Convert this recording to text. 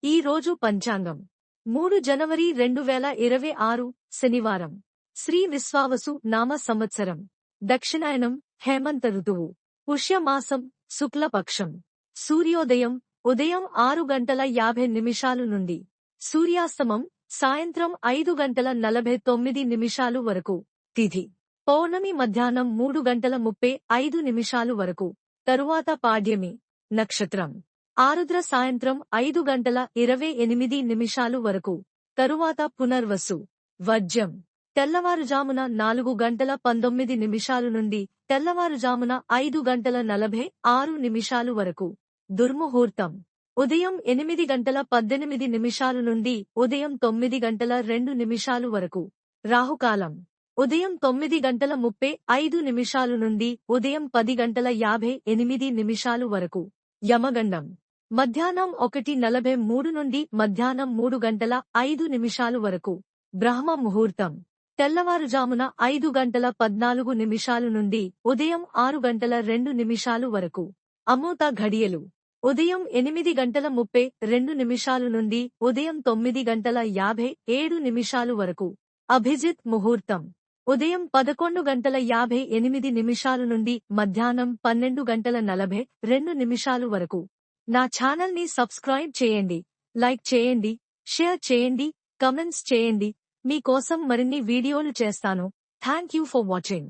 ఈ రోజు పంచాంగం 3 జనవరి 2026 శనివారం. శ్రీ విశ్వావసు నామ సంవత్సరం. దక్షిణాయనం హేమంత ఋతువు. పుష్యమాసం శుక్లపక్షం. సూర్యోదయం ఉదయం 6:50 నుండి. సూర్యాస్తమం సాయంత్రం 5:49 వరకు. తిథి పౌర్ణమి మధ్యాహ్నం 3:35 వరకు. తరువాత పాడ్యమి. నక్షత్రం ఆరుద్ర సాయంత్రం 5:28 వరకు. తరువాత పునర్వసు. వర్జ్యం తెల్లవారుజామున 4:19 నుండి తెల్లవారుజామున 5:46 వరకు. దుర్ముహూర్తం ఉదయం 8:18 నుండి ఉదయం 9:02 వరకు. రాహుకాలం ఉదయం 9:35 నుండి ఉదయం 10:58 వరకు. యమగండం మధ్యాహ్నం 1:43 నుండి మధ్యాహ్నం 3:05 వరకు. బ్రహ్మ ముహూర్తం తెల్లవారుజామున 5:14 నుండి ఉదయం 6:02 వరకు. అమృత ఘడియలు ఉదయం 8:32 నుండి ఉదయం 9:57 వరకు. అభిజిత్ ముహూర్తం ఉదయం 11:58 నుండి మధ్యాహ్నం 12:42 వరకు. నా ఛానల్ని సబ్స్క్రైబ్ చేయండి, లైక్ చేయండి, షేర్ చేయండి, కమెంట్స్ చేయండి. మీకోసం మరిన్ని వీడియోలు చేస్తాను. Thank you for watching.